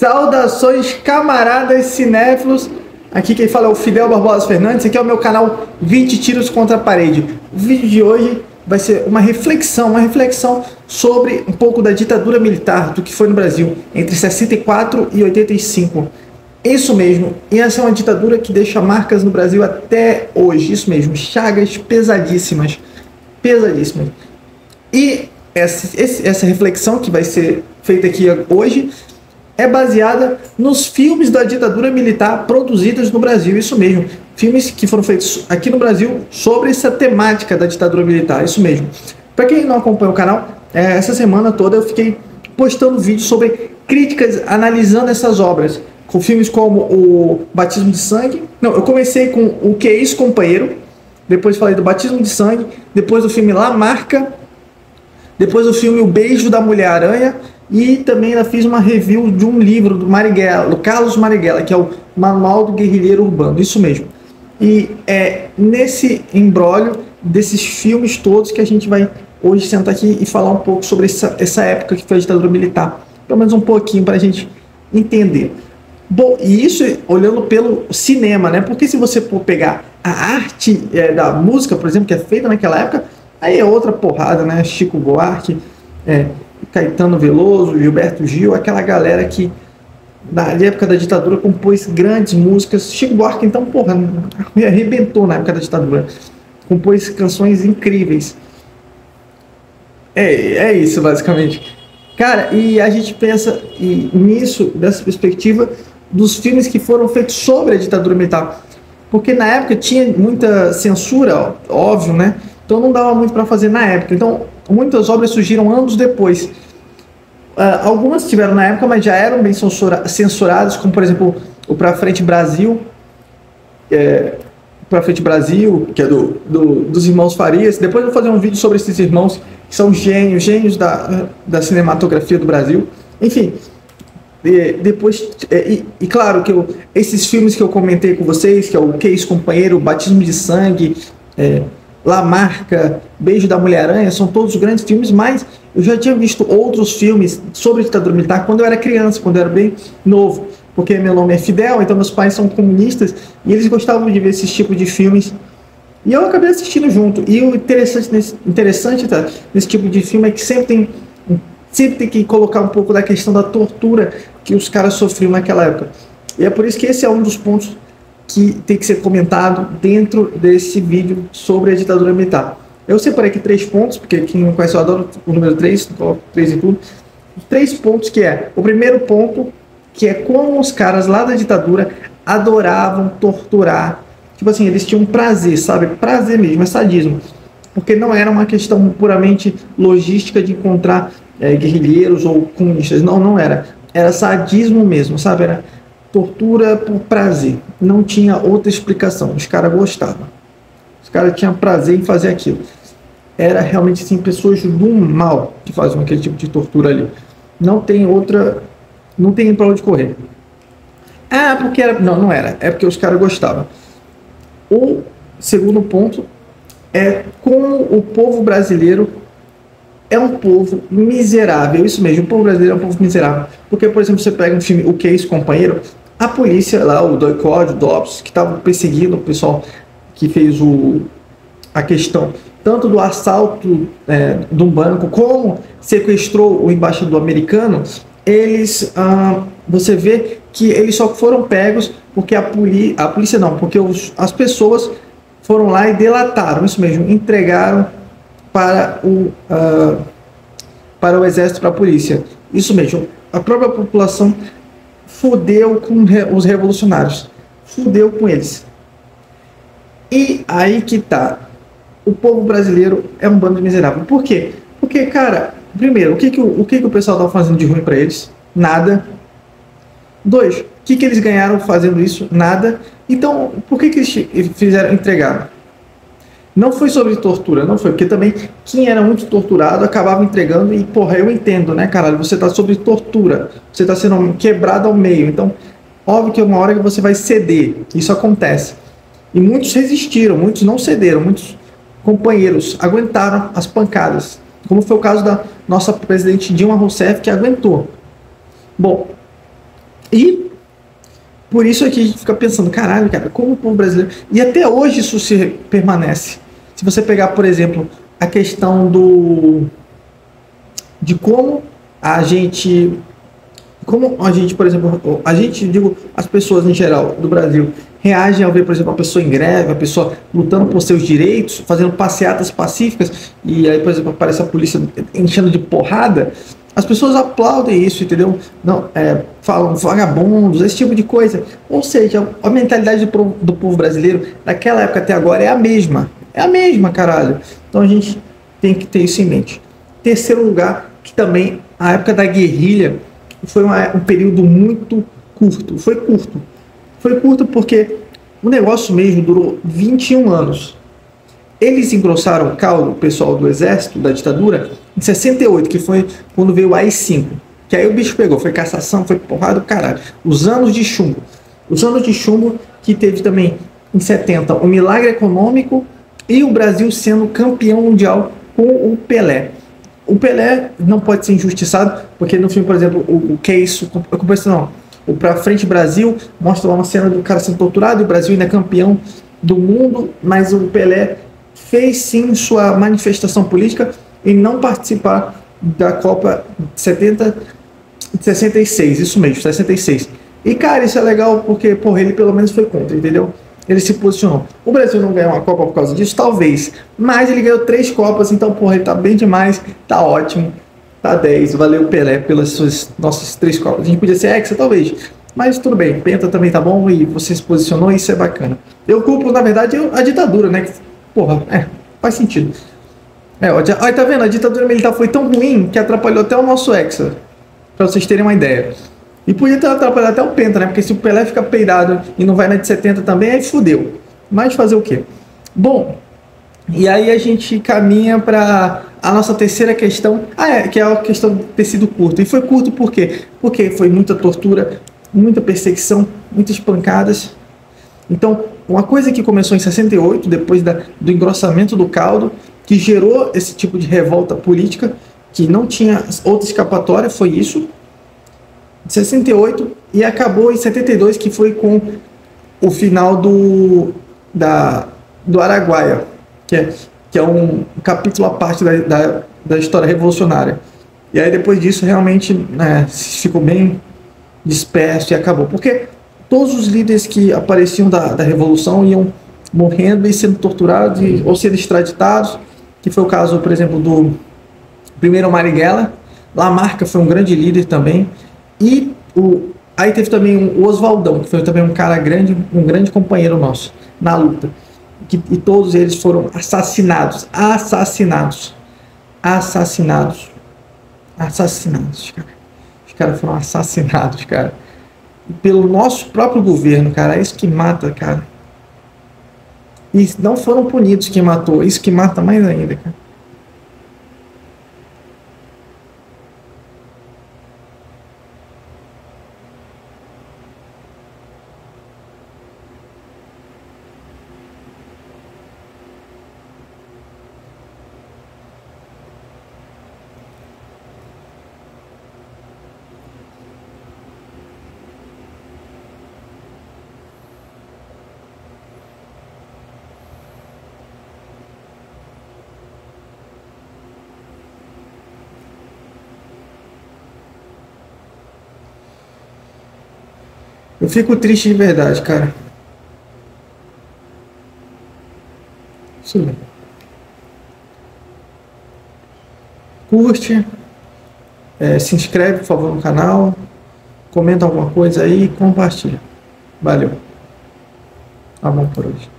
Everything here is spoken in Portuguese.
Saudações, camaradas cinéfilos. Aqui quem fala é o Fidel Barbosa Fernandes. Aqui é o meu canal 20 Tiros contra a Parede. O vídeo de hoje vai ser uma reflexão sobre um pouco da ditadura militar, do que foi no Brasil entre 64 e 85. Isso mesmo, e essa é uma ditadura que deixa marcas no Brasil até hoje. Isso mesmo, chagas pesadíssimas. E essa reflexão que vai ser feita aqui hoje é baseada nos filmes da ditadura militar produzidos no Brasil. Isso mesmo, filmes que foram feitos aqui no Brasil sobre essa temática da ditadura militar. Isso mesmo. Para quem não acompanha o canal, essa semana toda eu fiquei postando vídeos sobre críticas analisando essas obras, com filmes como o Batismo de Sangue. Não, eu comecei com O Que É Isso, Companheiro, depois falei do Batismo de Sangue, depois do filme La Marca, depois o filme O Beijo da Mulher-Aranha, e também ainda fiz uma review de um livro do Marighella, do Carlos Marighella, que é o Manual do Guerrilheiro Urbano. Isso mesmo. E é nesse imbróglio desses filmes todos que a gente vai hoje sentar aqui e falar um pouco sobre essa época que foi a ditadura militar. Pelo menos um pouquinho para a gente entender. Bom, e isso olhando pelo cinema, né? Porque se você for pegar a arte da música, por exemplo, que é feita naquela época, aí é outra porrada, né? Chico Buarque, Caetano Veloso, Gilberto Gil, aquela galera que na época da ditadura compôs grandes músicas. Chico Buarque, então, porra, arrebentou na época da ditadura. Compôs canções incríveis. É isso, basicamente. Cara, e a gente pensa nisso, dessa perspectiva, dos filmes que foram feitos sobre a ditadura militar. Porque na época tinha muita censura, óbvio, né? Então não dava muito para fazer na época. Então muitas obras surgiram anos depois. Algumas tiveram na época, mas já eram bem censuradas, como por exemplo o Pra Frente Brasil, Pra Frente Brasil, que é dos irmãos Farias. Depois eu vou fazer um vídeo sobre esses irmãos, que são gênios da cinematografia do Brasil. Enfim, depois, claro que esses filmes que eu comentei com vocês, que é o Que É Isso, Companheiro, Batismo de Sangue, La Marca, Beijo da Mulher-Aranha, são todos grandes filmes, mas eu já tinha visto outros filmes sobre a ditadura militar quando eu era criança, quando eu era bem novo, porque meu nome é Fidel, então meus pais são comunistas e eles gostavam de ver esses tipos de filmes e eu acabei assistindo junto. E o interessante nesse tipo de filme é que sempre tem que colocar um pouco da questão da tortura que os caras sofriam naquela época. E é por isso que esse é um dos pontos que tem que ser comentado dentro desse vídeo sobre a ditadura militar. Eu separei aqui 3 pontos, porque quem não conhece eu adoro o número 3, coloco 3 em tudo. 3 pontos que é, o primeiro ponto, que é como os caras lá da ditadura adoravam torturar. Tipo assim, eles tinham prazer, sabe? Prazer mesmo, é sadismo. Porque não era uma questão puramente logística de encontrar guerrilheiros ou comunistas. Não era. Era sadismo mesmo, sabe? Era tortura por prazer. Não tinha outra explicação. Os caras gostavam. Os caras tinham prazer em fazer aquilo. Era realmente assim, pessoas do mal que faziam aquele tipo de tortura ali. Não tem outra. Não tem pra onde correr. Porque era. Não era. É porque os caras gostavam. O segundo ponto é como o povo brasileiro é um povo miserável. Isso mesmo, o povo brasileiro é um povo miserável. Porque, por exemplo, você pega um filme O Que É Isso, Companheiro, a polícia lá, o DOI-CODE, o DOPS, que estavam perseguindo o pessoal que fez a questão tanto do assalto de um banco, como sequestrou o embaixador americano, eles, você vê que eles só foram pegos porque a polícia não, porque as pessoas foram lá e delataram, isso mesmo, entregaram para o exército, para a polícia. Isso mesmo, a própria população fudeu com os revolucionários, fudeu com eles. E aí que tá, o povo brasileiro é um bando de miserável. Por quê? Porque, cara, primeiro, o que o pessoal tá fazendo de ruim para eles? Nada. 2, o que eles ganharam fazendo isso? Nada. Então, por que eles entregaram? Não foi sobre tortura, não foi, porque também quem era muito torturado acabava entregando e, porra, eu entendo, né, caralho, você tá sobre tortura, você tá sendo quebrado ao meio, então, óbvio que é uma hora que você vai ceder, isso acontece. E muitos resistiram, muitos não cederam, muitos companheiros aguentaram as pancadas, como foi o caso da nossa presidente Dilma Rousseff, que aguentou. Bom, E por isso aqui a gente fica pensando, caralho, cara, como o povo brasileiro... E até hoje isso se permanece. Se você pegar, por exemplo, a questão de como a gente, por exemplo, a gente, digo, as pessoas em geral do Brasil reagem ao ver, por exemplo, uma pessoa em greve, a pessoa lutando por seus direitos, fazendo passeatas pacíficas, e aí, por exemplo, aparece a polícia enchendo de porrada, as pessoas aplaudem isso, entendeu? Não, falam vagabundos, esse tipo de coisa. Ou seja, a mentalidade do povo brasileiro, daquela época até agora, é a mesma. É a mesma, caralho. Então a gente tem que ter isso em mente. Terceiro lugar, que também a época da guerrilha foi um período muito curto. Foi curto. Foi curto porque o negócio mesmo durou 21 anos. Eles engrossaram o caldo, o pessoal do exército, da ditadura, em 68, que foi quando veio o AI-5. Que aí o bicho pegou, foi cassação, foi porrada do caralho. Os anos de chumbo. Os anos de chumbo que teve também em 70 o milagre econômico e o Brasil sendo campeão mundial com o Pelé. O Pelé não pode ser injustiçado, porque no filme, por exemplo, o que é isso? Eu comecei, não. O Pra Frente Brasil mostra lá uma cena do cara sendo torturado e o Brasil ainda é campeão do mundo, mas o Pelé fez sim sua manifestação política em não participar da Copa de 66, isso mesmo, 66. E cara, isso é legal porque, porra, ele pelo menos foi contra, entendeu? Ele se posicionou. O Brasil não ganhou uma Copa por causa disso? Talvez. Mas ele ganhou 3 Copas, então, porra, ele tá bem demais, tá ótimo, tá 10. Valeu, Pelé, pelas nossas 3 Copas. A gente podia ser hexa, talvez. Mas tudo bem, Penta também tá bom e você se posicionou, isso é bacana. Eu culpo, na verdade, a ditadura, né? Porra, faz sentido. Olha, tá vendo? A ditadura militar foi tão ruim que atrapalhou até o nosso hexa. Pra vocês terem uma ideia. E podia ter atrapalhado até o Penta, né? Porque se o Pelé fica peidado e não vai na de 70 também, aí fudeu. Mas fazer o quê? Bom, e aí a gente caminha para a nossa terceira questão, que é a questão de ter sido curto. E foi curto por quê? Porque foi muita tortura, muita perseguição, muitas pancadas. Então, uma coisa que começou em 68, depois do engrossamento do caldo, que gerou esse tipo de revolta política, que não tinha outra escapatória, foi isso. 68 e acabou em 72, que foi com o final do Araguaia, que é um capítulo à parte da história revolucionária. E aí depois disso realmente ficou bem disperso e acabou. Porque todos os líderes que apareciam da revolução iam morrendo e sendo torturados ou sendo extraditados, que foi o caso, por exemplo, do primeiro Marighella. Lamarca foi um grande líder também. E aí teve também o Oswaldão, que foi também um cara grande, um grande companheiro nosso na luta. E todos eles foram assassinados, cara. Os caras foram assassinados, cara. Pelo nosso próprio governo, cara. É isso que mata, cara. E não foram punidos quem matou. Isso que mata mais ainda, cara. Eu fico triste de verdade, cara. Isso mesmo. Curte, se inscreve, por favor, no canal, comenta alguma coisa aí e compartilha. Valeu. Tá bom por hoje.